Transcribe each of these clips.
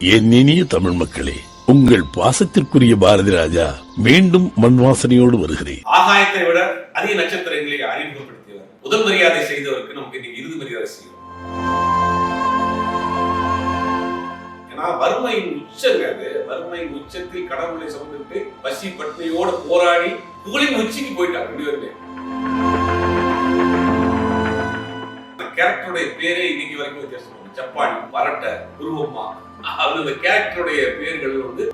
என் இனிய தமிழ் மக்களே, உங்கள் பாசத்திற்குரிய பாரதி ராஜா மீண்டும் மண் வாசனையோடு வருகிறேன். ஆகாயத்தை விட அதிக நட்சத்திரங்களை அறிமுகப்படுத்தியவர், முதல் மரியாதை செய்தவருக்கு நமக்கு இன்னைக்கு இறுதி மரியாதை செய்யும். ஏன்னா வறுமையின் உச்சங்க அது. வறுமையின் உச்சத்தில் கடவுளை சுமந்துட்டு பசி பட்னியோட போராடி புகழின் உச்சிக்கு போயிட்டாங்க ரெண்டு பேருமே. கேரக்டருடைய பேரே இன்னைக்கு வரைக்கும் வித்தியாசம். சப்பானி, பரட்டை, குருவம்மா, அந்த கேரக்டருடைய பேர்கள் வந்து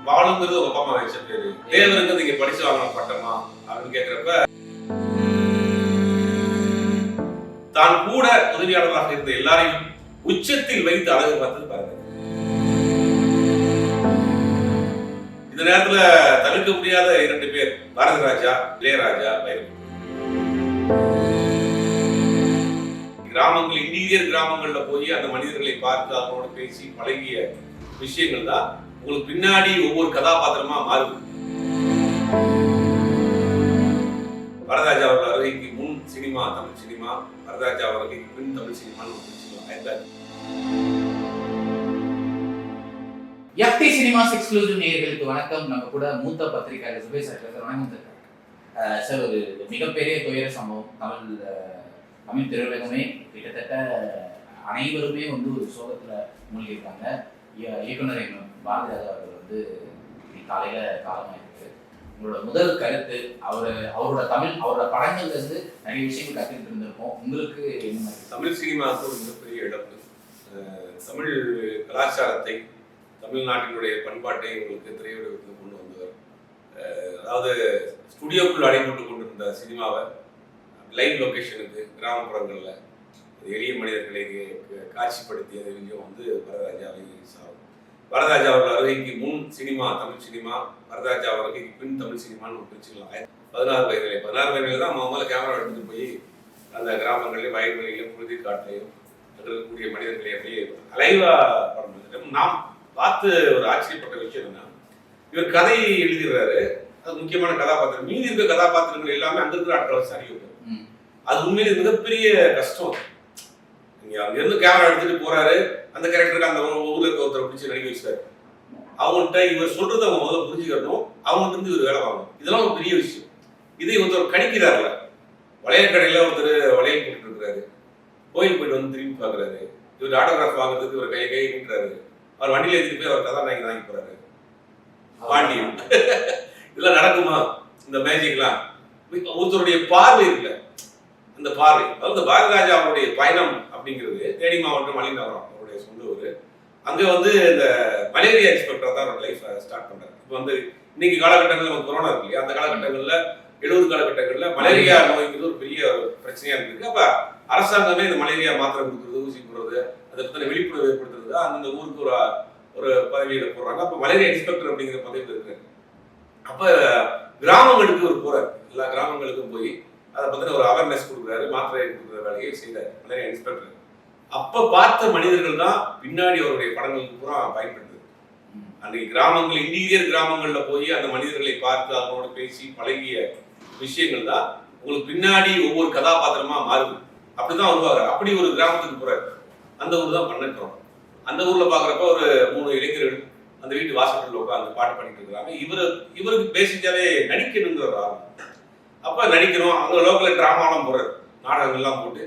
வாழுங்கிறது உங்க அப்பா அம்மா வச்ச பேரு. தேவருக்கு நீங்க படிச்சு வாங்கலாம் பட்டமா அப்படின்னு கேட்கிறப்ப தான் கூட உதவியாளராக இருந்த எல்லாரையும் உச்சத்தில் வைத்து அழகு பார்த்தது பாருங்க. இந்த நேரத்துல தவிர்க்க முடியாத இரண்டு பேர், பாரதி ராஜா, இளையராஜா, வைரமுத்து. கிராமங்கள், இன்டீரியர் கிராமங்கள்ல போய் அந்த மனிதர்களை பார்த்து அவங்களோட பேசி பழகிய விஷயங்கள் தான் உங்களுக்கு பின்னாடி ஒவ்வொரு கதாபாத்திரமா மாறுது. வரதராஜா அவர்கள் வருகைக்கு முன் சினிமா தமிழ் சினிமா, வரதராஜா வருகைக்கு பின் தமிழ் சினிமான்னு எஃப்டி சினிமாஸ் எக்ஸ்க்ளூசிவ் நேயர்களுக்கு வணக்கம். நம்ம கூட மூத்த பத்திரிகையாளர் சுபேஷ் சார். வணக்கம் சார். ஒரு மிகப்பெரிய துயர சம்பவம். தமிழ் திரையுலகமே கிட்டத்தட்ட அனைவருமே வந்து ஒரு சோகத்தில் மூழ்கியிருக்காங்க. இயக்குனர் பாரதி ராஜா அவர்கள் வந்து காலையில காலமாயிருக்கு. உங்களோட முதல் கருத்து, அவரோட படங்கள்ல இருந்து நிறைய விஷயங்கள் கற்றுக்கிட்டு இருந்திருக்கோம். உங்களுக்கு என்ன? தமிழ் சினிமாவுக்கு ஒரு மிகப்பெரிய இழப்பு. தமிழ் கலாச்சாரத்தை, தமிழ்நாட்டினுடைய பண்பாட்டை உங்களுக்கு திரையுலகத்துக்கு கொண்டு வந்தவர். அதாவது ஸ்டுடியோக்குள் அடைபட்டு கொண்டிருந்த சினிமாவை லைவ் லொகேஷனுக்கு கிராமப்புறங்களில் எளிய மனிதர்களை காட்சிப்படுத்தியது வந்து வரதராஜாவை சாகும். வரதராஜா அவர்கள் வருகைக்கு முன் சினிமா தமிழ் சினிமா, வரதராஜா வருகைக்கு பின் தமிழ் சினிமான்னு பிரிச்சுக்கலாம். 16 வயதிலே தான் முதல்ல கேமரா எடுத்துட்டு போய் அந்த கிராமங்கள்லையும் வயல்வெளியிலும் புழுதி காட்டிலையும் இருக்கக்கூடிய மனிதர்களை அப்படியே அலைவா படம். நாம் பார்த்து ஒரு ஆச்சரியப்பட்ட விஷயம் என்ன, இவர் கதை எழுதுகிறாரு. அது முக்கியமான கதாபாத்திரம். மீதி இருக்க கதாபாத்திரங்கள் எல்லாமே அங்க இருக்கிற ஆட்களை சரி வைக்கும். அது உண்மையிலே மிகப்பெரிய கஷ்டம். நீங்க அங்க இருந்து கேமரா எடுத்துட்டு போறாரு, அந்த கேரக்டருக்கு அந்த ஊர்ல இருக்க ஒருத்தரை பிடிச்சி நடிக்க வச்சாரு. அவங்கள்ட்ட இவர் சொல்றது அவங்க முதல்ல புரிஞ்சுக்கணும், அவங்கள்ட்ட இருந்து இவர் வேலை வாங்கணும். இதெல்லாம் ஒரு பெரிய விஷயம். இதை ஒருத்தர் கணிக்கிறாருல, வளையல் கடையில ஒருத்தர் வளையல் போட்டு இருக்கிறாரு, கோயில் போயிட்டு வந்து திரும்பி பாக்குறாரு, இவர் ஆட்டோகிராஃப் வாங்குறதுக்கு ஒரு கை நின்றாரு, அவர் வண்டியில எடுத்துட்டு போய் அவர் கதாநாயகி வாங்கி போறாரு. பாண்டியன் இதெல்லாம் நடக்குமா? இந்த மேஜிக்லாம் ஒருத்தருடைய பார்வை இருக்குல்ல, அந்த பார்வை. அதாவது பாரதி ராஜா அவருடைய பயணம் அப்படிங்கிறது தேனி மாவட்டம் அலிநகரம் அவருடைய சொந்த ஊர். அங்கே வந்து இந்த மலேரியா இன்ஸ்பெக்டராக தான் அவரோட லைஃப் ஸ்டார்ட் பண்ணுறாரு. இப்போ வந்து இன்னைக்கு காலகட்டங்களில் நம்ம கொரோனா இருக்கு இல்லையா, அந்த காலகட்டங்களில் 70 காலகட்டங்களில் மலேரியா நோய்ங்கிறது ஒரு பெரிய பிரச்சனையாக இருந்திருக்கு. அப்போ அரசாங்கமே இந்த மலேரியா மாத்திரை கொடுக்குறது, ஊசி போடுறது, அதை பற்றின விழிப்புணர்வு ஏற்படுத்துறது, அந்த ஊருக்கு ஒரு பதவியில் போடுறாங்க. அப்போ மலேரியா இன்ஸ்பெக்டர் அப்படிங்கிற பதவியில் இருக்காரு. அப்போ கிராமங்களுக்கு ஒரு போறாரு, எல்லா கிராமங்களுக்கும் போய் அதை பத்தின ஒரு அவேர்னஸ் கொடுக்குறாரு, மாத்திரை கொடுக்குற வேலையை செய்தார் மலேரியா இன்ஸ்பெக்டர். அப்ப பார்த்த மனிதர்கள் தான் பின்னாடி அவருடைய படங்களுக்கு பூரா பயன்படுது. அன்றைக்கு கிராமங்கள், இன்டீரியர் கிராமங்கள்ல போய் அந்த மனிதர்களை பார்த்து அவங்களோட பேசி பழகிய விஷயங்கள் தான் உங்களுக்கு பின்னாடி ஒவ்வொரு கதாபாத்திரமா மாறுது. அப்படிதான் வருவாங்க. அப்படி ஒரு கிராமத்துக்கு போறாரு, அந்த ஊர் தான் பண்ணிக்கிறோம். அந்த ஊர்ல பாக்குறப்ப ஒரு 3 இளைஞர்கள் அந்த வீட்டு வாசல்ல உட்காந்து பாட்டு பண்ணிட்டு இருக்கிறாங்க. இவருக்கு பேசிக்காவே நடிக்கணுங்கிற ஒரு ஆர்வம். அப்ப நடிக்கணும், அங்க லோக்கல்ல டிராமாலாம் போறாரு, நாடகங்கள்லாம் போட்டு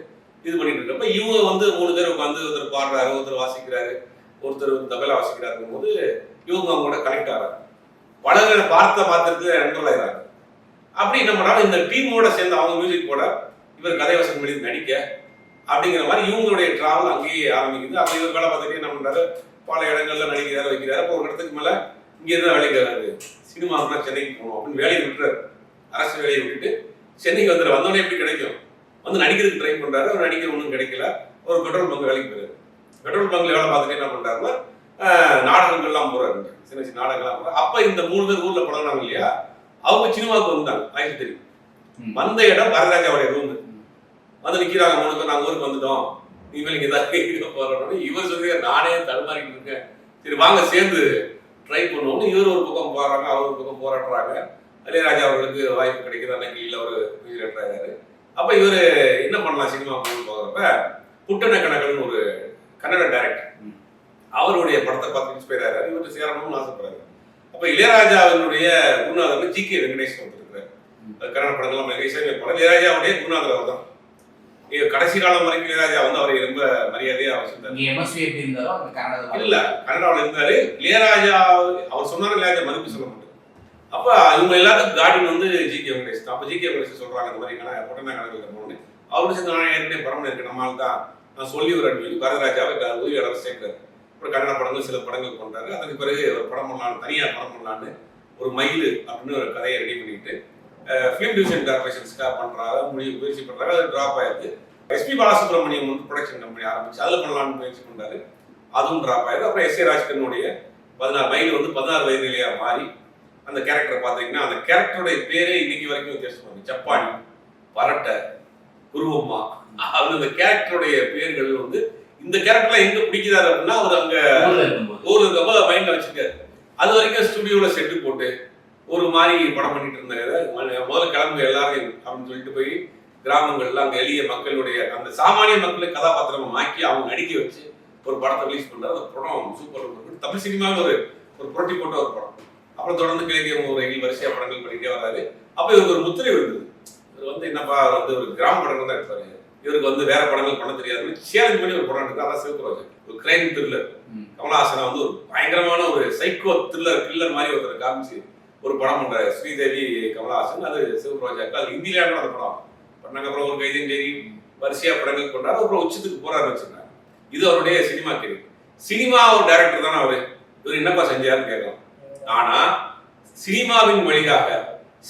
இது பண்ணிட்டு இருக்கப்ப இவங்க வந்து 3 பேர் உட்காந்து ஒருத்தர் பாடுறாரு, ஒருத்தர் வாசிக்கிறாரு, ஒருத்தர் வந்து தபலா வாசிக்கிறாருங்கும் போது இவங்க அவங்க கூட கனெக்ட் ஆகிறாங்க. படங்களை பார்த்த மாத்திரத்துல நண்பர்களாகிறாங்க. அப்படி என்ன பண்ணாலும் இந்த டீமோட சேர்ந்து அவங்க மியூசிக் போட, இவர் கதை வசனம் எழுதி நடிக்க அப்படிங்கிற மாதிரி இவங்களுடைய டிராவல் அங்கேயே ஆரம்பிக்குது. அப்படி இவர் வேலை பார்த்துட்டு என்ன பண்றாரு, பல இடங்கள்ல நடிக்கிறாரு, வைக்கிறாரு. அப்போ ஒரு இடத்துக்கு மேல இங்க இருந்தா வேலைக்கு வராது, சினிமாவுக்குனா சென்னைக்கு போகணும் அப்படின்னு வேலையை விட்டுறாரு. அரசு வேலையை விட்டுட்டு சென்னைக்கு வந்துடுற. வந்தோடனே எப்படி கிடைக்கும், வந்து நடிக்கிறதுக்கு ட்ரை பண்றாரு. அவர் நடிக்கிற ஒன்றும் கிடைக்கல. ஒரு பெட்ரோல் பங்க் வேலைக்கு போறாரு. பெட்ரோல் பங்க்ல வேலை பார்த்துட்டு என்ன பண்றாருன்னா நாடகங்கள்லாம் போறாரு, சின்ன சின்ன நாடகங்கள்லாம் போறாரு. அப்ப இந்த 3 பேர் ஊர்ல பழகினாங்க இல்லையா, அவங்க சினிமாவுக்கு வந்தாங்க. ஆயிரத்தி தெரியும் வந்த இடம் வரதராஜாவுடைய ரூம். வந்து நிக்கிறாங்க 3 பேர், நாங்க ஊருக்கு வந்துட்டோம், இனிமேல் இங்க தான் போறோம். இவர் சொல்லி நானே தடுமாறிட்டு இருக்கேன், சரி வாங்க சேர்ந்து ட்ரை பண்ணுவோம்னு இவர் ஒரு பக்கம் போறாங்க, அவர் ஒரு பக்கம் போராடுறாங்க. இளையராஜா அவர்களுக்கு வாய்ப்பு கிடைக்குது, அன்னைக்கு ஒரு மியூசிக். அப்ப இவர் என்ன பண்ணலாம் சினிமா போகிறப்ப புட்டண கணக்கல்னு ஒரு கன்னட டைரக்டர். அவருடைய படத்தை பார்த்து இன்ஸ்பயர் ஆகிறாரு, இவர்கிட்ட சேரணும்னு ஆசைப்படுறாரு. அப்போ இளையராஜாவினுடைய குருநாதர் ஜி.கே. வெங்கடேஷ் வந்துருக்கிறார். கன்னட படங்கள்லாம் இசையமைப்பாளர். இளையராஜாவுடைய குருநாதர் அவர் தான். கடைசி காலம் வரைக்கும் இளையராஜா வந்து அவரை ரொம்ப மரியாதையா வச்சிருந்தாரு. இல்ல, கன்னடாவில் இருந்தாரு. இளையராஜா அவர் சொன்னாரு, இளையராஜா மதிப்பு சொல்ல மாட்டாரு. அப்ப இவங்க எல்லாத்துக்கும் கார்டியன் வந்து ஜி.கே. வெங்கடேஷ் தான். அப்ப ஜி.கே. வெங்கடேஷ் சொல்றாங்க இந்த மாதிரி பொட்டனா கணக்கில் போனோன்னு. அவரு சேர்ந்து நான் ஏற்கனவே படம் இருக்கு, நம்மளால் தான் நான் சொல்லி வரேன்னு சொல்லி வரதராஜாவை உதவி இடம் சேர்க்கிறாரு. அப்புறம் கன்னட படங்கள் சில படங்கள் பண்றாரு. அதுக்கு பிறகு ஒரு படம் பண்ணலான்னு, தனியார் படம் பண்ணலான்னு ஒரு மயில் அப்படின்னு ஒரு கதையை ரெடி பண்ணிட்டு ஃபிலிம் டிவிஷன் கார்பரேஷன்ஸ்க்காக பண்றாங்க, முயற்சி பண்றாங்க. அது டிராப் ஆயிருக்கு. எஸ்பி பாலசுப்ரமணியம் வந்து ப்ரொடக்ஷன் கம்பெனி ஆரம்பிச்சு அதில் பண்ணலான்னு முயற்சி பண்றாரு. அதுவும் டிராப் ஆயிருக்கு. அப்புறம் எஸ்.ஏ. ராஜ்கரனுடைய 16 மயில் வந்து 16 வயது நிலையா மாறி அந்த கேரக்டரை பார்த்தீங்கன்னா அந்த கேரக்டருடைய பேரே இன்னைக்கு வரைக்கும் வித்தியாசம். சப்பானி, பரட்டை, குருவம்மா அந்த கேரக்டருடைய பேர்கள் வந்து இந்த கேரக்டர்லாம் எங்க பிடிக்கிறாரு அப்படின்னா அவர் அங்க ஊர்ல இருக்கப்ப மைண்ட்ல வச்சிருக்காரு. அது வரைக்கும் ஸ்டுடியோல செட்டு போட்டு ஒரு மாதிரி படம் பண்ணிட்டு இருந்தாரு. முதல்ல கிளம்பு எல்லாரையும் அப்படின்னு சொல்லிட்டு போய் கிராமங்கள்ல அங்க எளிய மக்களுடைய அந்த சாமானிய மக்களை கதாபாத்திரம் ஆக்கி அவங்க நடிக்க வச்சு ஒரு படத்தை ரிலீஸ் பண்றாரு. அந்த படம் சூப்பர். தமிழ் சினிமாவில் ஒரு புரட்டி போட்ட ஒரு படம். அப்புறம் தொடர்ந்து கிழக்கிய முறையில் வரிசையா படங்கள் பண்ணிட்டே வர்றாரு. அப்ப இவருக்கு ஒரு முத்திரை இருந்தது. இவர் வந்து என்னப்பா வந்து ஒரு கிராம படங்கள் தான் இருப்பாரு, இவருக்கு வந்து வேற படங்கள் பண்ண தெரியாதுன்னு சேலஞ்ச் பண்ணி ஒரு படம் இருக்கு. அதான் சிவகுராஜ், ஒரு கிரைம் த்ரில்லர். கமலஹாசனை வந்து ஒரு பயங்கரமான ஒரு சைக்கோ கில்லர் மாதிரி ஒருத்தர் காமிச்சு ஒரு படம் பண்ற ஸ்ரீதேவி கமலஹாசன். அது சிவகுராஜாக்கு அது ஹிந்தியில அந்த படம் பண்ணாங்க. அப்புறம் ஒரு கைதின் தேதி வரிசையா படங்கள் கொண்டாரு. அப்புறம் உச்சத்துக்கு போறாரு வச்சுருக்காங்க. இது அவருடைய சினிமா கேரியர். சினிமா ஒரு டைரக்டர் தானே அவரு. இவர் என்னப்பா செஞ்சாருன்னு கேட்கலாம். ஆனா சினிமாவின் வழியாக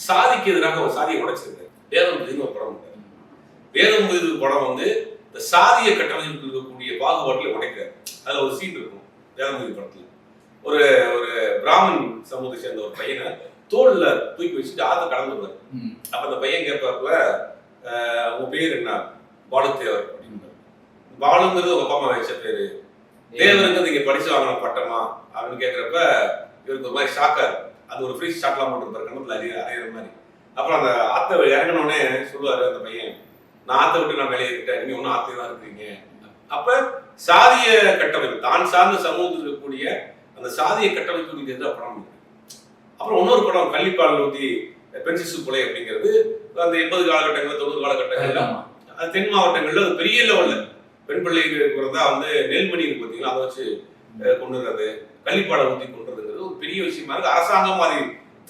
சாதிக்கு எதிராக ஒரு சாதியை உடைச்சிருக்காரு. வேதம் ஒரு படம். வேதம் படம் வந்து இந்த சாதிய கட்டமைப்பில் இருக்கக்கூடிய பாகுபாட்டில் உடைக்கிறார். அதுல ஒரு சீன் இருக்கும் வேதம் படத்துல. ஒரு ஒரு பிராமன் சமூகத்தை சேர்ந்த ஒரு பையனை தோல்ல தூக்கி வச்சுட்டு ஆத்த கடந்துருவாரு. அப்ப அந்த பையன் கேட்பாப்புல, உங்க பேர் என்ன? பாலுதேவர் அப்படின்னு. பாலுங்கிறது உங்க அப்பா அம்மா வச்ச பேரு, தேவருக்கு நீங்க படிச்சு வாங்கின பட்டமா அப்படின்னு கேட்கிறப்ப இவருக்கு ஒரு மாதிரி ஷாக்காரு. அது ஒரு ஃப்ரீ ஷாட்லாம் போட்டுருப்பாரு கண்ணத்துல அறையிற மாதிரி. அப்புறம் அந்த ஆத்த இறங்கினோடனே சொல்லுவாரு அந்த பையன், நான் ஆத்த விட்டு நான் வெளியே இருக்கேன், நீங்க ஒன்னும் ஆத்தையும் தான் இருக்கிறீங்க. அப்ப சாதிய கட்டமைப்பு, தான் சார்ந்த சமூகத்தில் இருக்கக்கூடிய அந்த சாதிய கட்டமைப்பு எதிராக படம். அப்புறம் இன்னொரு படம் கள்ளிப்பால் ஊத்தி பென்சிசு கொலை அப்படிங்கிறது அந்த 80 காலகட்டங்கள் 90 காலகட்டங்கள்ல அது தென் மாவட்டங்கள்ல அது பெரிய லெவல்ல பெண் பிள்ளைகளுக்கு தான் வந்து நெல்மணி இருக்கு பார்த்தீங்களா, அதை வச்சு கொண்டுறது, கள்ளிப்பாலை ஊற்றி கொண்டுறதுங்கிறது ஒரு பெரிய விஷயமா இருக்கு. அரசாங்கம் அதை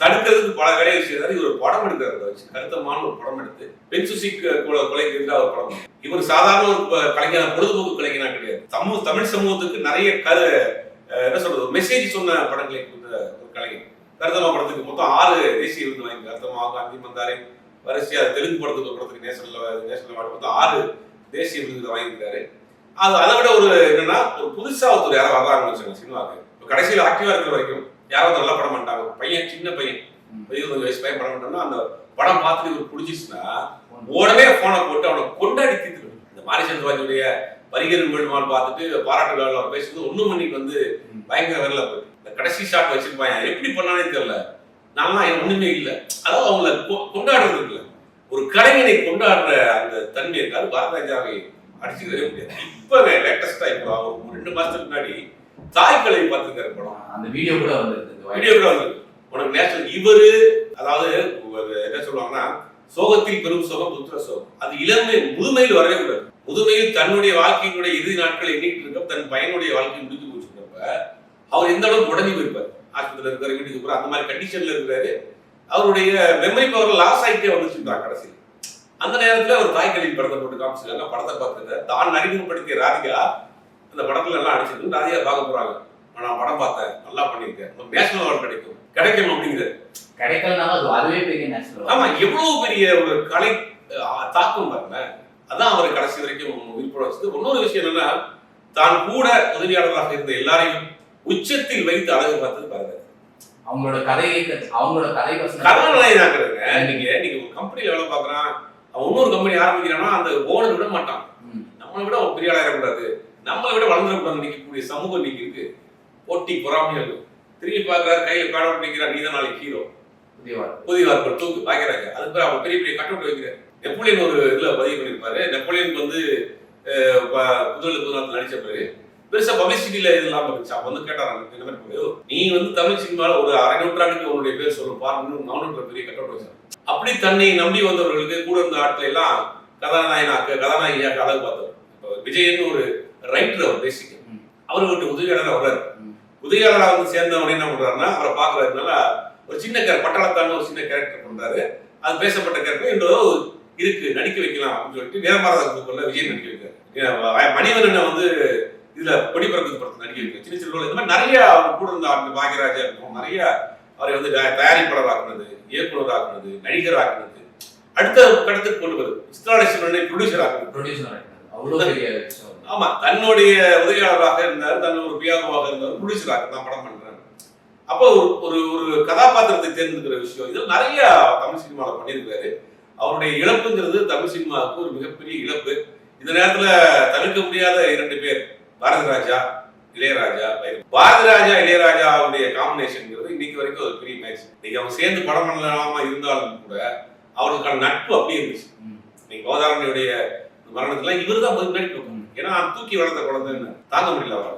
தடுக்கிறதுக்கு பல வேலையை செய்யறாரு. இவர் ஒரு படம் எடுக்கிறாரு, வச்சு கருத்தமான ஒரு படம் எடுத்து பென்சுசி கொலைக்கு எதிராக ஒரு படம். இவர் சாதாரண ஒரு கலைஞர், பொழுதுபோக்கு கலைஞனா கிடையாது. தமிழ் சமூகத்துக்கு நிறைய என்ன சொல்றது மெசேஜ் சொன்ன படங்களை கொடுத்த ஒரு கலைஞர். கருத்தமா படத்துக்கு மொத்தம் 6 தேசிய விருது வாங்கி, கருத்தமா, காந்தி மந்தாரை, வரிசையா தெலுங்கு படத்துக்கு படத்துக்கு நேஷனல் அவார்டு மொத்தம் 6 தேசிய விருது வாங்கியிருக்காரு. அது அதை விட ஒரு என்னன்னா ஒரு புதுசா ஒருத்தர் யாரும் வர்றாங்கன்னு வச்சுக்கோங்க சினிமாவுக்கு. இப்போ கடைசியில் ஆக்டிவா இருக்கிற வரைக்கும் யாராவது நல்லா படம் பண்ணிட்டாங்க, பையன் சின்ன பையன் 20 வயசு பையன் படம் பண்ணிட்டோம்னா அந்த படம் பார்த்துட்டு இவர் பிடிச்சிச்சுன்னா உடனே போனை போட்டு அவனை கொண்டாடி தீர்த்து. இந்த மாரிசந்திரவாஜுடைய வரிகரன் வேணுமான்னு பார்த்துட்டு பாராட்டு விழாவில் அவர் பேசுறது ஒன்றும் மணிக்கு வந்து பயங்கர வரல போயிட்டு இந்த கடைசி ஷாட் வச்சிருப்பாங்க. எப்படி பண்ணானே தெரியல, நான்லாம் ஒண்ணுமே இல்லை. அதாவது அவங்கள கொண்டாடுறது இல்லை, ஒரு கலைஞனை கொண்டாடுற அந்த தன்மை இருக்காது. பாரதிராஜாவை அடிச்சுக்கவே முடியாது. இப்ப லேட்டஸ்டா இப்போ ஒரு 2 மாசத்துக்கு முன்னாடி தாய்க்கலை பார்த்துருக்காரு படம். அந்த வீடியோ கூட வந்து உனக்கு நேஷனல் இவரு அதாவது என்ன சொல்லுவாங்கன்னா சோகத்தில் பெரும் சோகம் புத்திர சோகம். அது இளமை முதுமையில் வரவே கூடாது. முதுமையில் தன்னுடைய வாழ்க்கையினுடைய இறுதி நாட்கள் எண்ணிட்டு இருக்க தன் பையனுடைய வாழ்க்கை முடிஞ்சு போச்சுக்கிறப்ப அவர் எந்த அளவுக்கு உடனே போயிருப்பார். ஆஸ்பத்திரியில் இருக்கிற வீட்டுக்கு போற அந்த மாதிரி கண்டிஷன்ல இருக்கிறாரு. அவருடைய மெமரி பவர் லாஸ் ஆகிட்டே வந்துச்சுட்டாங்க கடைசியில். அந்த நேரத்துல ஒரு தாய்க்கலின் படத்தை போட்டு காமிச்சிருக்காங்க. படத்தை பார்த்துட்டு தான் அறிமுகப்படுத்திய ராதிகா அந்த படத்துல எல்லாம் அடிச்சிருக்கு. ராதிகா பார்க்க போறாங்க, நான் படம் பார்த்தேன், நல்லா பண்ணியிருக்கேன், நேஷனல் அவார்டு கிடைக்கும் அப்படிங்கிறது. அதுவே பெரிய நேஷனல். ஆமா, எவ்வளவு பெரிய ஒரு கலை தாக்கம் பாருங்க. அதான் அவர் கடைசி வரைக்கும் விருப்பம் வச்சது. இன்னொரு விஷயம் என்னன்னா, தான் கூட உதவியாளராக இருந்த எல்லாரையும் உச்சத்தில் வைத்து அழகு பார்த்தது பாருங்க. அவங்களோட கதை கதாநாயகனாக்குறதுங்க. நீங்க ஒரு கம்பெனில வேலை பார்க்கறான், அவன் இன்னொரு கம்பெனி ஆரம்பிக்கிறான்னா அந்த ஓனர் விட மாட்டான். நம்மளை விட ஒரு பெரிய ஆளாயிடக்கூடாது, நம்மளை விட வளர்ந்துடக்கூடாது. நிற்கக்கூடிய சமூகம் இன்னைக்கு இருக்கு. போட்டி பொறாமைகள் திரும்பி பார்க்கிறாரு, கையில பேட நிற்கிறார், நீதான் நாளைக்கு ஹீரோ. புதிய வார்த்தை தூக்கு பாக்கிறாங்க. அதுக்கு பிறகு அவங்க பெரிய பெரிய கட்டவுட் வைக்கிறார். நெப்போலியன் ஒரு இதுல பதிவு பண்ணியிருப்பாரு. நெப்போலியனுக்கு வந்து புதுவெளி புதுநாட்டில் நடிச்ச பிறகு பெருசா பப்ளிசிட்டியில இதெல்லாம் இருந்துச்சு. அப்ப வந்து கேட்டாங்க இந்த மாதிரி, நீ வந்து தமிழ் சினிமால ஒரு அரை நூற்றாண்டுக்கு உன்னுடைய பேர் சொல்லும் பாருங்க, மௌனன்ற பெரிய கட்டோட வச்சாங்க. அப்படி தன்னை நம்பி வந்தவர்களுக்கு கூட இருந்த ஆட்கள் எல்லாம் கதாநாயகியாக அழகு பார்த்தவர். விஜயன் ஒரு ரைட்டர், அவர் பேசிக்க அவர்கிட்ட உதவியாளராக வர்றாரு. உதவியாளராக வந்து சேர்ந்தவனே என்ன பண்றாருன்னா, அவரை பாக்குறதுனால ஒரு சின்ன பட்டாளத்தான ஒரு சின்ன கேரக்டர் பண்றாரு. அது பேசப்பட்ட கேரக்டர் என்றோ இருக்கு, நடிக்க வைக்கலாம் அப்படின்னு சொல்லிட்டு நேரமாரதற்குள்ள விஜய் நடிக்க வைக்கிறார். மணிவண்ணனை வந்து இதுல கொடிபறக்குது படத்தை நடிக்க வைக்கிறார். சின்ன சின்ன ரோல் இந்த மாதிரி நிறைய அவர் கூட இருந்த ஆண்டு பாக்யராஜா இருக்கும், நிறைய அவரை வந்து தயாரிப்பாளர் ஆக்குனது, இயக்குனர் ஆக்குனது, நடிகர் ஆக்குனது, அடுத்த கடத்துக்கு கொண்டு வருது, சித்ராலட்சுமணனை ப்ரொடியூசர் ஆக்குனது. ஆமா, தன்னுடைய உதவியாளராக இருந்தார், தன் ஒரு பியானோவாக இருந்தார், ப்ரொடியூசர் ஆக்கு நான் படம் பண்றேன். அப்போ ஒரு ஒரு கதாபாத்திரத்தை தேர்ந்தெடுக்கிற விஷயம் இது நிறைய தமிழ் சினிமாவில் பண்ணியிருக்காரு. அவருடைய இழப்புங்கிறது தமிழ் சினிமாவுக்கு ஒரு மிகப்பெரிய இழப்பு. இந்த நேரத்துல தவிர்க்க முடியாத 2 பேர், பாரதிராஜா, இளையராஜா. பாரதிராஜா இளையராஜாவுடைய காம்பினேஷன்ங்கிறது இன்னைக்கு வரைக்கும் ஒரு பெரிய மேட்ச். இன்னைக்கு அவங்க சேர்ந்து படம் பண்ணலாமா இருந்தாலும் கூட அவர்களுக்கான நட்பு அப்படியே இருந்துச்சு. இன்னைக்கு கோதாரணியுடைய மரணத்துல இவர் தான் முன்னாடி போகணும், ஏன்னா தூக்கி வளர்த்த குழந்தைன்னு தாங்க முடியல அவரால்.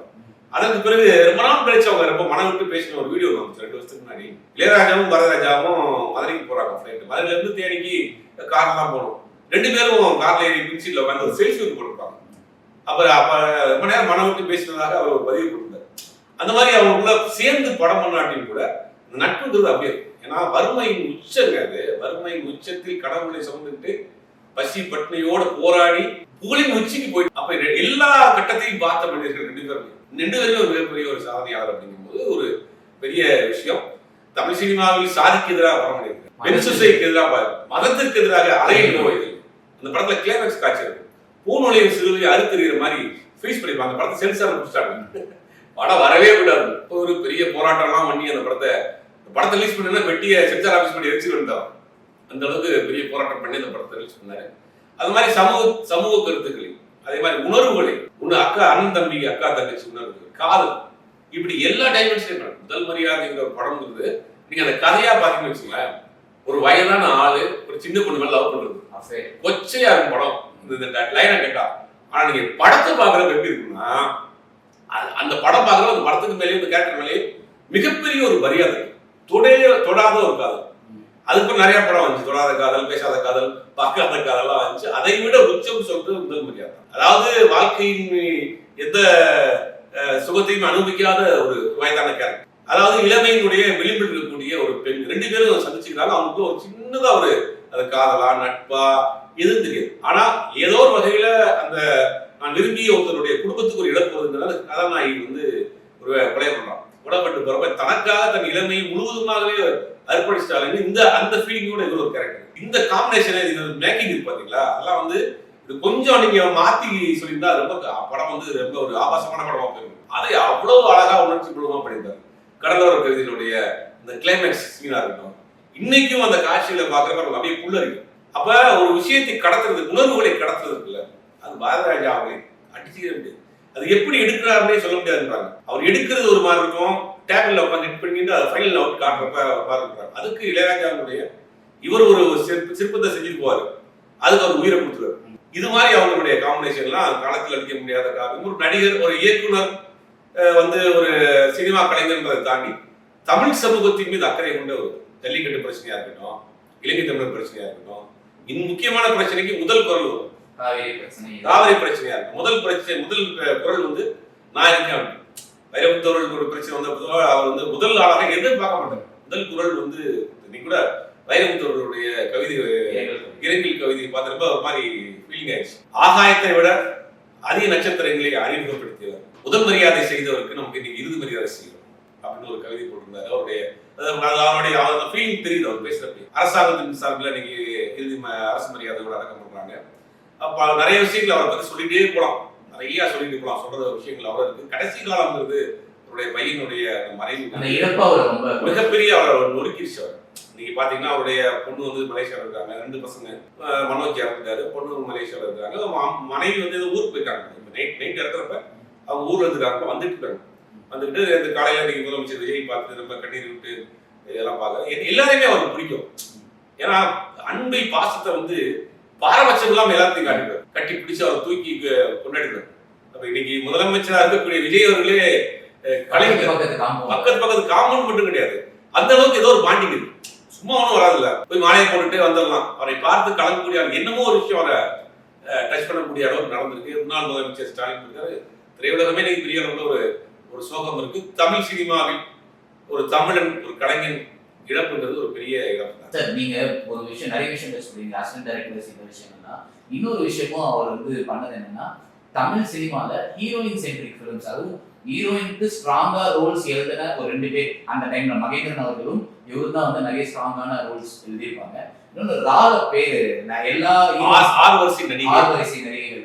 அதற்கு பிறகு ரொம்ப நாள் கழிச்சு அவங்க ரொம்ப மனம் விட்டு பேசின ஒரு வீடியோ வந்துச்சு 2 வருஷத்துக்கு முன்னாடி. இளையராஜாவும் பாரதிராஜாவும் மதுரைக்கு போறாங்க ஃபிளைட். மதுரையில இருந்து தேனிக்கு கார் தான் போகணும். 2 பேரும் கார்ல ஏறி பின்சீட்ல உட்காந்து ஒரு செல்ஃபி கொடுப்பாங்க. அப்ப ரொம்ப நேரம் மனம் விட்டு பேசினதாக அவர் ஒரு பதிவு கொடுத்தார். அந்த மாதிரி அவங்களுக்குள்ள சேர்ந்து படம் பண்ணாட்டியும் கூட நட்புங்கிறது அப்படியே. ஏன்னா வறுமையின் உச்சங்க அது. வறுமையின் உச்சத்தில் கடவுளை சுமந்துட்டு பசி பட்னியோட போராடி புகழின் உச்சிக்கு போயிட்டு அப்ப எல்லா கட்டத்தையும் பார்த்த மனிதர்கள் 2 பேருமே ஒரு மிகப்பெரிய ஒரு சாதனையாளர் அப்படிங்கும்போது ஒரு பெரிய விஷயம். தமிழ் சினிமாவில் சாதிக்கு எதிராக படம் பண்ணியிருக்காரு, பெண் சொசைட்டிக்கு எதிராக, மதத்திற்கு எதிராக அலையில் நோய்கள். அந்த படத்துல கிளைமேக்ஸ் காட்சி இருக்கு, பூநுழையும் சிறுவை அறுத்தறிகிற மாதிரி ஃபீஸ் பண்ணிருப்பாங்க. அந்த படத்தை சென்சார் முடிச்சிட்டாங்க, படம் வரவே கூடாது. ஒரு பெரிய போராட்டம்லாம் பண்ணி அந்த படத்தை ரிலீஸ் பண்ணா பெட்டியை சென்சார் ஆஃபீஸ் பண்ணி எரிச்சு வந்தாங்க. அந்த அளவுக்கு பெரிய போராட்டம் பண்ணி அந்த படத்தை ரிலீஸ் பண்ணாரு. அது மாதிரி சமூக கருத்துக்களை, அதே மாதிரி உணர்வுகளை, அக்கா அண்ணன் தம்பி, அக்கா தங்கச்சி உணர்வு, காதல், இப்படி எல்லா டைமென்ஷன்லையும் முதல் மரியாதைங்கிற ஒரு படம்ங்கிறது நீங்க அந்த கதையா பாத்தீங்கன்னு வச்சுங்களேன், ஒரு வயதான ஆளு ஒரு சின்ன பொண்ணு மேல லவ் பண்றது கொச்சையா இருக்கும் படம். இந்த லைனை கேட்டா, ஆனா நீங்க படத்தை பாக்குறது எப்படி இருக்குன்னா, அந்த படம் பாக்குறது அந்த படத்துக்கு மேலேயும் இந்த கேரக்டர் மேலேயும் மிகப்பெரிய ஒரு மரியாதை, தொடாத ஒரு காதல். அதுக்கு நிறைய படம் வந்துச்சு, தொடாத காதல், பேசாத காதல், பார்க்காத காதல்லாம் வந்துச்சு. அதை விட உச்சம் சொல்றது முதல் மரியாதை. அதாவது வாழ்க்கையின் எந்த சுகத்தையும் அனுபவிக்காத ஒரு வயதான கேரக்டர். அதாவது இளமையினுடைய விளிம்பில் இருக்கக்கூடிய ஒரு பெண், 2 பேரும் சந்திச்சுக்கிறாங்க. அவங்களுக்கு ஒரு சின்னதா ஒரு அது காதலா நட்பா எதுவும் தெரியாது. ஆனா ஏதோ ஒரு வகையில அந்த நான் விரும்பிய ஒருத்தருடைய குடும்பத்துக்கு ஒரு இழப்பு வருதுனால கதாநாயகி வந்து ஒரு கொலை பண்றான். கொலைப்பட்டு போறப்ப தனக்காக தன் இளமையை முழுவதுமாகவே அர்ப்பணிச்சிட்டாலும் இந்த அந்த ஃபீலிங்கோட இது ஒரு கேரக்டர். இந்த காம்பினேஷன் இது மேக்கிங் இருக்கு பாத்தீங்களா, அதெல்லாம் வந்து இது கொஞ்சம் நீங்க மாத்தி சொல்லியிருந்தா ரொம்ப படம் வந்து ரொம்ப ஒரு ஆபாசமான படமா போயிருக்கும். அதை அவ்வளவு அழகா உணர்ச்சி பூர்வமா பண்ணியிருந்தாரு. கடலோர கவிதையினுடைய இந்த கிளைமேக்ஸ் சீனா இருக்கட்டும், இன்னைக்கும் அந்த காட்சியில பாக்குறப்ப அப்படியே புல்லரிக்கும். அப்ப ஒரு விஷயத்தை கடத்துறது, உணர்வுகளை கடத்துறது இருக்குல்ல, அது பாரதிராஜா அவங்களை அடிச்சுக்கவே முடியாது. அது எப்படி எடுக்கிறாருன்னே சொல்ல முடியாதுன்றாங்க. அவர் எடுக்கிறது ஒரு மாதிரி இருக்கும், டேபிள்ல உட்காந்து ஹிட் பண்ணிட்டு அதை ஃபைனல் அவுட் காட்டுறப்ப பாருன்றாங்க. அதுக்கு இளையராஜாவுடைய இவர் ஒரு சிற்பத்தை செஞ்சுட்டு போவாரு, அதுக்கு அவர் உயிரை கொடுத்துருவாரு. இது மாதிரி அவங்களுடைய காம்பினேஷன்லாம் காலத்தில் அடிக்க முடியாத காரணம். ஒரு நடிகர், ஒரு இயக்குனர் வந்து ஒரு சினிமா கலைஞர்ன்றதை தாண்டி தமிழ் சமூகத்தின் மீது அக்கறை கொண்ட ஒரு ஜல்லிக்கட்டு பிரச்சனையா இருக்கட்டும், இலங்கை தமிழர் பிரச்சனையா இருக்கட்டும், இன்னும் முக்கியமான பிரச்சனைக்கு முதல் குரல் வரும், காவிரி பிரச்சனையா இருக்கு. முதல் குரல் வந்து நான் இருக்கேன். வைரமுத்தவர்களுக்கு ஒரு பிரச்சனை வந்தப்போ அவர் வந்து முதல் ஆளாக எதுவும் பார்க்க மாட்டார். முதல் குரல் வந்து இன்னைக்கு கூட வைரமுத்தவர்களுடைய கவிதை, இரங்கில் கவிதை பார்த்திருப்ப ஒரு மாதிரி ஃபீலிங் ஆயிடுச்சு. ஆகாயத்தை விட அதிக நட்சத்திரங்களை அறிமுகப்படுத்தியவர், முதல் மரியாதை செய்தவருக்கு நமக்கு இன்னைக்கு இறுதி மரியாதை செய்யணும் அப்படின்னு ஒரு கவிதை போட்டிருந்தாரு. அவருடைய ஃபீலிங் தெரியுது அவர் பேசுறப்ப. அரசாங்கத்தின் சார்பில் இன்னைக்கு இறுதி அரசு மரியாதையோட அடக்கம் பண்றாங்க. அப்ப நிறைய விஷயங்கள் அவரை பத்தி சொல்லிட்டே போலாம், நிறைய சொல்லிட்டு போலாம். சொல்ற விஷயங்கள் அவர் இருக்கு. கடைசி காலம்ங்கிறது அவருடைய பையனுடைய மறைவு மிகப்பெரிய அவர் நொறுக்கிடுச்சு. அவர் நீங்க பாத்தீங்கன்னா அவருடைய பொண்ணு வந்து மலேசியாவில் இருக்காங்க, 2 பசங்க, மனோஜ் இறந்துட்டாரு, பொண்ணு மலேசியாவில் இருக்காங்க, மனைவி வந்து ஊருக்கு போயிருக்காங்க. நைட் இறக்குறப்ப அவங்க ஊர்ல இருந்துருக்காங்க, வந்துட்டு இருக்காங்க. வந்துட்டு இந்த காலையில நீங்க முதலமைச்சர் விஜய் பார்த்து ரொம்ப கண்ணீர் விட்டு இதெல்லாம் பார்க்க எல்லாரையுமே அவருக்கு பிடிக்கும். ஏன்னா அன்பை பாசத்தை வந்து பாரபட்சம் இல்லாம எல்லாத்தையும் காட்டிடுவார், கட்டி பிடிச்சு அவர் தூக்கி கொண்டாடிடுவார். அப்ப இன்னைக்கு முதலமைச்சராக இருக்கக்கூடிய விஜய் அவர்களே கலைஞர் பக்கத்து காம்பவுண்ட் மட்டும் கிடையாது, அந்த அளவுக்கு ஏதோ ஒரு பாண்டிங் இருக்கு. சும்மா ஒன்றும் வராதுல்ல, போய் மாலையை போட்டுட்டு வந்துடலாம். அவரை பார்த்து கலங்கக்கூடிய என்னமோ ஒரு விஷயம் அவரை டச் பண்ணக்கூடிய அளவுக்கு நடந்திருக்கு. முன்னாள் முதலமைச்சர் ஸ்டாலின் இருக்காரு. திரையுலகமே இன்னைக்கு பெரிய அளவுல ஒரு சோகம் இருக்கு. தமிழ் சினிமாவில் ஒரு தமிழன், ஒரு கலைஞன் இழப்புங்கிறது ஒரு பெரிய இழப்பு தான். சார், நீங்க ஒரு விஷயம், நிறைய விஷயம் சொல்றீங்க, அசிஸ்டன்ட் டைரக்டர்ஸ் இந்த விஷயம்னா, இன்னொரு விஷயமும் அவர் வந்து பண்ணது என்னன்னா, தமிழ் சினிமால ஹீரோயின் சென்ட்ரிக் ஃபிலிம்ஸ், அதுவும் ஹீரோயினுக்கு ஸ்ட்ராங்கா ரோல்ஸ் எழுதின ஒரு 2 பேர் அந்த டைம்ல மகேந்திரன் அவர்களும் இவரு தான் வந்து நிறைய ஸ்ட்ராங்கான ரோல்ஸ் எழுதியிருப்பாங்க. இன்னொன்று ராக பேரு, நான் எல்லா 6 வரிசை நடிகைகள்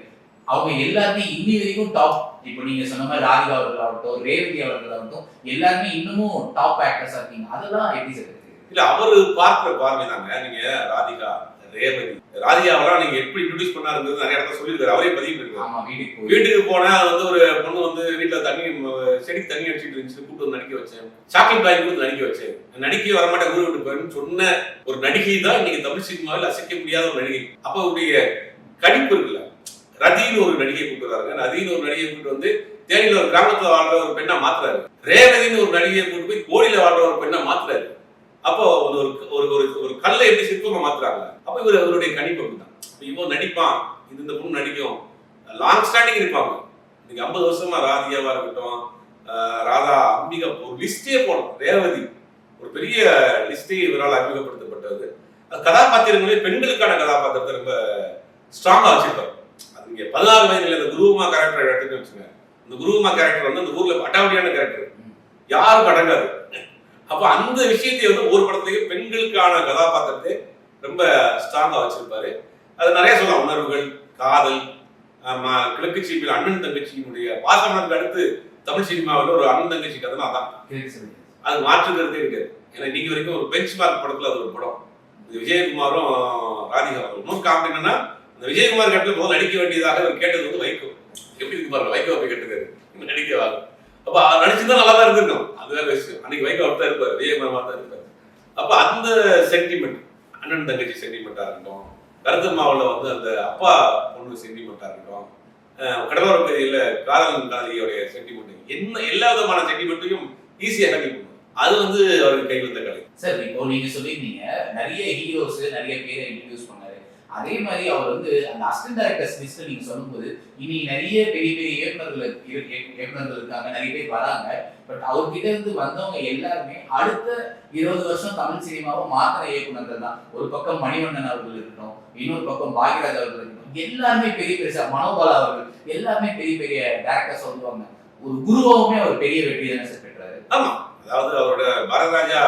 அவங்க எல்லாருமே இன்னி வரைக்கும் டாப். இப்போ நீங்க சொன்ன மாதிரி ராதிகா அவர்கள் ஆகட்டும், ரேவதி அவர்கள் ஆகட்டும், எல்லாருமே இன்னமும் டாப் ஆக்டர்ஸா இருக்கீங்க. அதெல்லாம் எப்படி சார் இருக்கு? இல்ல, அவரு பார்க்கிற பார்வை தாங்க. நீங்க ராதிகா, ரேவதி, ராதிகாவெல்லாம் நீங்க எப்படி இன்ட்ரோடியூஸ் பண்ணாருங்கிறது நிறைய இடத்துல சொல்லியிருக்காரு, அவரே பதிவு இருக்கு. வீட்டுக்கு போனா வந்து ஒரு பொண்ணு வந்து வீட்டுல செடிக்கு தண்ணி அடிச்சுட்டு இருந்துச்சு, கூப்பிட்டு வந்து நடிக்க வச்சேன், சாக்லேட் பாய் கொடுத்து நடிக்க வச்சேன், நடிக்க வரமாட்டேன் ஊர் விட்டு போயின்னு சொன்ன ஒரு நடிகை தான் இன்னைக்கு தமிழ் சினிமாவில் அசைக்க முடியாத ஒரு நடிகை. அப்ப அவருடைய கடிப்பு இருக்குல்ல. ரதின்னு ஒரு நடிகை கூப்பிட்டுறாங்க. ரதின்னு ஒரு நடிகை கூப்பிட்டு வந்து தேனியில ஒரு கிராமத்துல வாழ்ற ஒரு பெண்ணா மாத்துறாரு. ரேவதின்னு ஒரு நடிகையை கூப்பிட்டு போய் கோடியில வாழ்ற ஒரு பெண்ணா மாத்துறாரு. அப்போ ஒரு கல்லை எப்படி சிற்பமா மாத்துறாங்க. அப்ப இவருடைய கணிப்பு அப்படிதான். இவன் நடிப்பான், இந்த பொண்ணு நடிக்கும், லாங் ஸ்டாண்டிங் இருப்பாங்க. இன்னைக்கு 50 வருஷமா ராதிகாவா இருக்கட்டும், ராதா, அம்பிகா, ஒரு லிஸ்டே போனோம். ரேவதி ஒரு பெரிய லிஸ்டே இவரால் அறிமுகப்படுத்தப்பட்டது. கதாபாத்திரங்களே பெண்களுக்கான கதாபாத்திரத்தை ரொம்ப ஸ்ட்ராங்கா வச்சிருப்பாரு. அது நீங்க 16 வயதுல இந்த குருவுமா கேரக்டர் எடுத்துட்டு வச்சுங்க. இந்த குருவுமா கேரக்டர் வந்து அந்த ஊர்ல அட்டாவடியான கேரக்டர், யாரும் அடங்காது. அப்ப அந்த விஷயத்தை வந்து ஒரு படத்துலயும் பெண்களுக்கான கதாபாத்திரத்தை ரொம்ப ஸ்ட்ராங்கா வச்சிருப்பாரு. அது நிறைய சொல்லலாம். உணர்வுகள், காதல், கிழக்கு சீமையில் அண்ணன் தங்கச்சியினுடைய பாசமனுக்கு அடுத்து தமிழ் சினிமாவில் ஒரு அண்ணன் தங்கச்சி கதைனா அதான். அது மாற்றுக்கிறதே இருக்காது. ஏன்னா இன்னைக்கு வரைக்கும் ஒரு பெஞ்ச் மார்க் படத்துல அது ஒரு படம். விஜயகுமாரும் ராதிகா. இன்னொரு காரணம் என்னன்னா, அந்த விஜயகுமார் கட்டத்தில் முதல் நடிக்க வேண்டியதாக அவர் கேட்டது வந்து வைகோ. எப்படி இருக்கு பாருங்க, வைகோ போய் கேட்டுக்காரு இன்னும் நடிக்கவாங்க. அப்ப நடிச்சுதான் நல்லா தான் இருந்திருக்கும், அது வேற விஷயம். அன்னைக்கு வைகோ தான் இருப்பாரு, விஜயகுமார் தான் இருப்பாரு. அப்ப அந்த சென்டிமெண்ட், அண்ணன் தங்கச்சி சென்டிமெண்டா இருக்கட்டும், கருத்தம்மாவில் வந்து அந்த அப்பா பொண்ணு சென்டிமெண்டா இருக்கட்டும், கடலோர பகுதியில் காதலன் காதலியோடைய சென்டிமெண்ட், என்ன எல்லா விதமான சென்டிமெண்ட்டையும் ஈஸியாக ஹேண்டில் பண்ணுவாங்க. அது வந்து அவருக்கு கை வந்த கலை. சார், இப்போ நீங்க சொல்லியிருந்தீங்க நிறைய ஹீரோஸ் நிறைய பேரை இன்ட்ரடியூஸ் பண்ணாரு. அதே மாதிரி அவர் வந்து அந்த அசிஸ்டன்ட் டைரக்டர்ஸ் லிஸ்ட் நீங்க சொல்லும்போது, இனி நிறைய பெரிய பெரிய இயக்குநர்கள் இருக்காங்க, நிறைய பேர் வராங்க. பட் அவர்கிட்ட இருந்து வந்தவங்க எல்லாருமே அடுத்த 20 வருஷம் தமிழ் சினிமாவை மாத்திர இயக்குநர்கள் தான். ஒரு பக்கம் மணிவண்ணன் அவர்கள் இருக்கட்டும், இன்னொரு பக்கம் பாக்யராஜ் அவர்கள் இருக்கட்டும், எல்லாருமே பெரிய பெரிய மனோபாலா அவர்கள், எல்லாருமே பெரிய பெரிய டைரக்டர்ஸ் சொல்லுவாங்க. ஒரு குருவாவுமே அவர் பெரிய வெற்றி தானே சார் பெற்றாரு. ஆமா, அதாவது அவரோட பாரதராஜா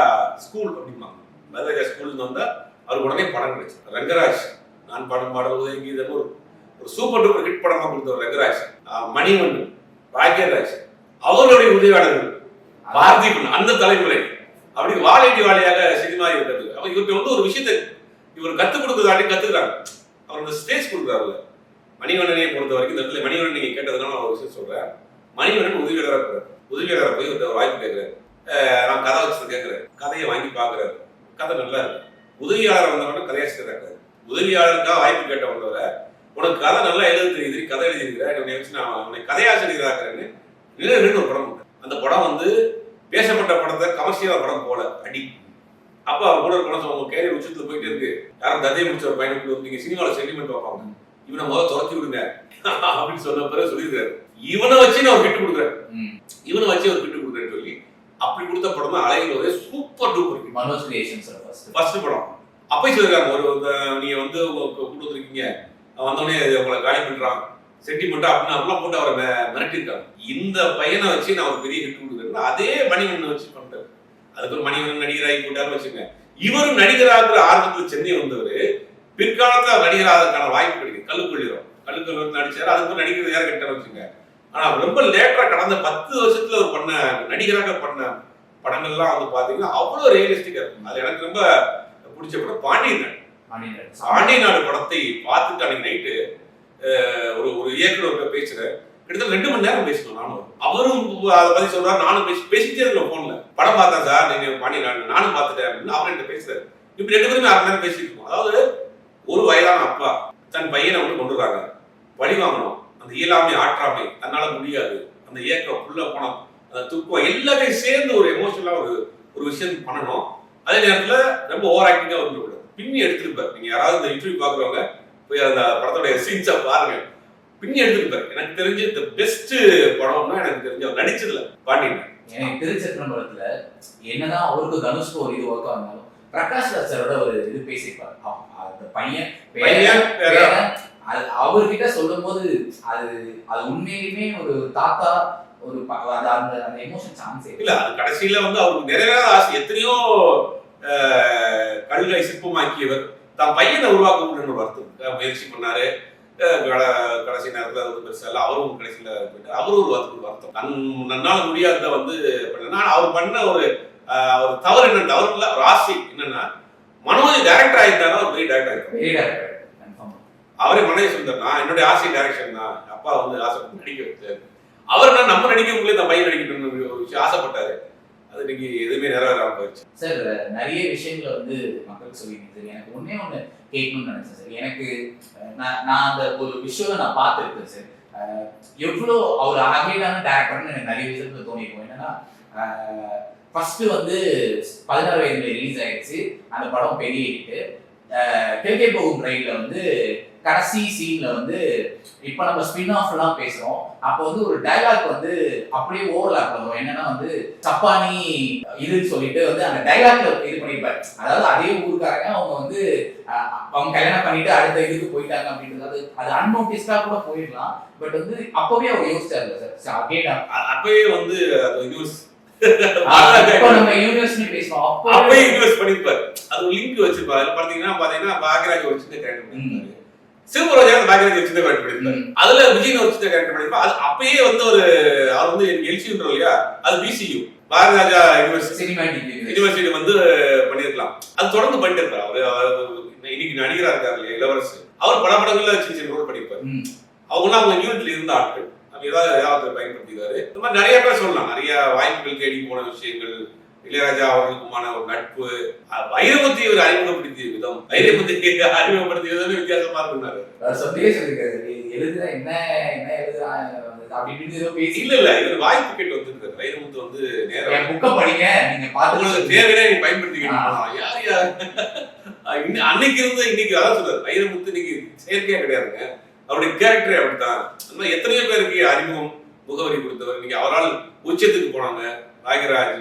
ஸ்கூல் அப்படிமா, பாரதராஜா ஸ்கூல் வந்தா அவருக்கு உடனே படம் கிடைச்சு. ரங்கராஜ் நான் பாடும் பாடல் உதயங்கீதம் ஒரு சூப்பர் டூப்பர் ஹிட் படமா கொடுத்தவர் ரங்கராஜ். மணிவண்ணன், பாக்யராஜ், அவர்களுடைய உதவியாளர்கள், பாரதி, அந்த தலைமுறை அப்படி வாழையடி வாழையாக சினிமா இருக்கிறது. அப்ப இவருக்கு வந்து ஒரு விஷயத்தை இவர் கத்துக் கொடுக்கறதாண்டி கத்துக்கிறாங்க. அவரோட ஸ்டேஜ் கொடுக்குறாருல்ல. மணிவண்ணனை பொறுத்த வரைக்கும் இந்த இடத்துல மணிவண்ணன் நீங்க கேட்டதுனால நான் ஒரு விஷயம் சொல்றேன். மணிவண்ணன் உதவியாளராக இருக்கிறார். உதவியாளராக போய் ஒரு வாய்ப்பு கேட்கிறாரு. நான் கதை வச்சு கேட்கிறேன். கதையை வாங்கி பாக்குறாரு. கதை நல்லா இருக்கு. உதவியாளர் வந்தவன கதையாசிரியர். உதவியாளருக்காக வாய்ப்பு கேட்ட வந்தவரை, உனக்கு கதை நல்லா எழுத தெரியுது, கதை எழுதியிருக்கிற, உன்னை வச்சு நான் உன்னை கதையாசிரியராக்கிறேன்னு நின்று ஒரு படம். அந்த படம் வந்து பேசப்பட்ட படத்தை கமர்ஷியலா படம் போல அடி. அப்ப அவர் கூட ஒரு படம் சொல்லுவாங்க, கேரியர் உச்சத்துல போயிட்டே இருக்கு, யாரும் ததையை முடிச்ச ஒரு பையனுக்கு நீங்க சினிமாவில் சென்டிமெண்ட் வைப்பாங்க, இவனை முதல்ல துரத்தி விடுங்க அப்படின்னு சொன்ன பிறகு சொல்லியிருக்காரு. இவனை வச்சு நான் ஒரு கிட்டு கொடுக்குறேன், இவனை வச்சு ஒரு கிட்டு கொடுக்குறேன்னு சொல்லி அப்படி கொடுத்த படம் தான் அலைகளோட super duper Manoj creations first படம். அப்பயே சொல்லிருக்காங்க, ஒரு நீங்க வந்து கொடுத்துருக்கீங்க, வந்தோடனே உங்களை காலி பண்றான் சென்டிமெண்டா அப்படின்னு அப்படிலாம் போட்டு அவரை மிரட்டிருக்காங்க. இந்த பையனை வச்சு நான் ஒரு பெரிய ஹிட் கொடுக்குறேன். அதே மணிவண்ணனை வச்சு பண்றாரு. அதுக்கு ஒரு மணிவண்ணன் நடிகராகி போட்டாருன்னு வச்சுங்க. இவரும் நடிகராகிற ஆர்வத்தில் சென்னை வந்தவர் பிற்காலத்துல அவர் நடிகராகிறதுக்கான வாய்ப்பு கிடைக்கும். கல்லுக்கல் வந்து நடிச்சாரு. அதுக்கு நடிகர் யார் கேட்டாரு வச்சுங்க. ஆனா ரொம்ப லேட்டரா கடந்த 10 வருஷத்துல அவர் பண்ண நடிகராக பண்ண படங்கள்லாம் வந்து பாத்தீங்கன்னா அவ்வளவு ரியலிஸ்டிக்கா இருக்கும். அது எனக்கு ரொம்ப பிடிச்ச படம் பாண்டியன் நாடு. பாண்டியன் நாடு படத்தை பார்த்துட்டு அன்னைக்கு நைட்டு ஒரு இயக்குனர் பேசுறேன். கிட்டத்தட்ட 2 மணி நேரம் பேசணும். நானும் அவரும் அதை பத்தி சொல்றாரு, நானும் பேசிட்டே இருக்கேன் போன்ல. படம் பார்த்தேன் சார், நீங்க பாண்டியன் நாடு நானும் பார்த்துட்டேன் அப்படின்னு அவர் என்கிட்ட பேசுறாரு. இப்படி 2 பேருமே 1/2 நேரம் பேசிட்டு இருக்கோம். அதாவது ஒரு வயதான அப்பா தன் பையனை வந்து கொண்டுறாங்க, பழி வாங்கணும், அந்த இயலாமை, ஆற்றாமை, தன்னால முடியாது, அந்த ஏக்கம், உள்ள போனோம், அந்த துக்கம் எல்லாத்தையும் சேர்ந்து ஒரு எமோஷனலா ஒரு விஷயம் பண்ணணும். அதே நேரத்துல ரொம்ப ஓவர் ஆக்டிங்கா வந்துடக்கூடாது. பின்னி எடுத்திருப்பார். நீங்க யாராவது இந்த இன்டர்வியூ பாக்குறவங்க போய் அந்த படத்தோட சீன்ஸை பாருங்க. பின்னி எடுத்திருப்பார். எனக்கு தெரிஞ்சு இந்த பெஸ்ட் படம்னா எனக்கு தெரிஞ்சு அவர் நடிச்சதுல பாண்டியன். எனக்கு திருச்சத்திரம் படத்துல என்னதான் அவருக்கு தனுஷ்க்கு ஒரு இது ஒர்க் ஆனாலும் பிரகாஷ் ராஜ் சாரோட ஒரு இது பேசியிருப்பார். அந்த பையன் அவர்கிட்ட சொல்லும் போது அது உண்மையிலுமே ஒரு தாத்தா ஒரு அந்த எமோஷன் சான்ஸ் இல்ல. அது கடைசியில வந்து அவருக்கு நிறைவேறாத ஆசை. எத்தனையோ கல்லை சிற்பமாக்கியவர் தான் பையனை உருவாக்க முடியும்னு வருத்தம் முயற்சி பண்ணாரு. கடைசி நேரத்தில் அது பெருசா இல்லை. அவரும் கடைசியில் போயிட்டு அவரும் ஒரு வருத்தம். நன்னால முடியாத வந்து அவர் பண்ண ஒரு தவறு என்ன, தவறு இல்லை, ஒரு ஆசை என்னன்னா மனோஜ் டைரக்டர் ஆயிருந்தாலும் ஒரு பெரிய டைரக்டர் ஆயிருக்காரு. அவரே மனோஜ் சொல்றாரு, நான் என்னுடைய ஆசை டைரக்ஷன் தான், அப்பா வந்து ஆசைப்பட்டு நடிக்க வச்சாரு. அவர் என்ன நம்ம நடிக்க முடியல, இந்த பையன் நடிக்கணும்னு ஒரு விஷயம் ஆசைப்பட்டாரு. அது இன்னைக்கு எதுவுமே நிறைவேறாம போயிடுச்சு. சார் நிறைய விஷயங்களை வந்து மக்களுக்கு சொல்லியிருக்கேன் சார். எனக்கு ஒன்னே ஒன்று கேட்கணும்னு நினைச்சேன் சார். எனக்கு நான் அந்த ஒரு விஷயம் நான் பார்த்துருக்கேன் சார். எவ்வளோ அவர் அகேடான டேரக்டர்னு எனக்கு நிறைய விஷயத்துல தோணிருக்கும். என்னன்னா ஃபர்ஸ்ட் வந்து 16 வயதுல ரிலீஸ் ஆயிடுச்சு அந்த படம், பெரிய ஹிட்டு. கிழக்கே போகும் ரயில்ல வந்து கடைசி சீன்ல வந்து இப்ப நம்ம ஸ்பின் ஆஃப் எல்லாம் பேசுறோம். அப்போ வந்து ஒரு டைலாக் வந்து அப்படியே ஓவர்லாப் பண்ணுவோம். என்னன்னா வந்து சப்பானி இதுன்னு சொல்லிட்டு வந்து அந்த டைலாக்ல இது பண்ணிருப்பாரு. அதாவது அதே ஊருக்காரங்க அவங்க வந்து அவங்க கல்யாணம் பண்ணிட்டு அடுத்த இதுக்கு போயிட்டாங்க அப்படின்றது அது அன்நோட்டிஸ்டா கூட போயிடலாம். பட் வந்து அப்பவே அவர் யோசிச்சாரு சார். அப்பவே வந்து நம்ம யூனிவர்சிட்டி பேசுறோம், அப்பவே இன்வெஸ்ட் பண்ணிருப்பாரு. அது ஒரு லிங்க் வச்சிருப்பாரு. பாத்தீங்கன்னா பாக்யராஜ் ஒரு சின்ன கேரக்டர் பண்ணிருப்பாரு, சிவராஜா பாக்யராஜ் ஒரு சின்ன கேரக்டர் பண்ணிருப்பாரு, அதுல விஜய் ஒரு சின்ன கேரக்டர் பண்ணிருப்பாரு. அது அப்பயே வந்து அவர் வந்து எல்சின்றோம் இல்லையா, அது பிசியு பாரதிராஜா யூனிவர்சிட்டி வந்து பண்ணிருக்கலாம். அது தொடர்ந்து பண்ணிட்டு இருப்பாரு. அவரு இன்னைக்கு நடிகரா இருக்காரு இல்லையா இளவரசு, அவர் பல படங்கள்ல சின்ன சின்ன ரோல் பண்ணிருப்பாரு. அவங்க யூனிட்ல இருந்த ஆட்கள் ஏதாவது பயன்படுத்திக்காரு. இந்த மாதிரி நிறைய பேர் சொல்லலாம். நிறைய வாய்ப்புகள் தேடி போன விஷயங்கள், இளையராஜா அவர்களுக்குமான ஒரு நட்பு, வைரமுத்தி ஒரு அறிமுகப்படுத்திய விதம், வைரமுத்தி அறிமுகப்படுத்திய விதம் வித்தியாசமா இருந்தாரு. எழுதுற என்ன என்ன எழுதுறா இல்ல இவர் வாய்ப்பு கேட்டு வந்துருக்காரு. வைரமுத்து வந்து நேரம் புக்க படிங்க, நீங்க பாத்து தேவையா நீ பயன்படுத்திக்கணும். யார் யார் அன்னைக்கு இருந்து இன்னைக்கு அதான் சொல்றாரு. வைரமுத்து இன்னைக்கு செயற்கையா கிடையாதுங்க, அவருடைய கேரக்டரே அப்படித்தான். அந்த மாதிரி எத்தனையோ பேருக்கு அறிமுகம் முகவரி கொடுத்தவர். இன்னைக்கு அவரால் உச்சத்துக்கு போனாங்க. நாகராஜ்,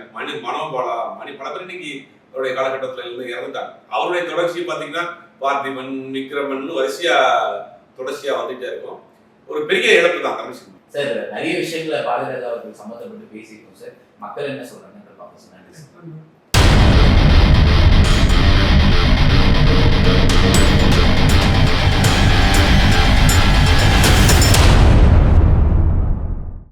மனோபாலா, பல பேர் இன்னைக்கு அவருடைய காலகட்டத்தில் இருந்து இறந்துட்டாங்க. அவருடைய தொடர்ச்சி பார்த்தீங்கன்னா பார்த்திபன், விக்ரமன் வரிசையா தொடர்ச்சியா வந்துட்டே இருக்கும். ஒரு பெரிய இழப்பு தான் தமிழ் சினிமா. சார் நிறைய விஷயங்களை பாரதிராஜா அவர்கள் சம்மந்தப்பட்டு பேசியிருக்கோம் சார். மக்கள் என்ன சொல்றாங்க?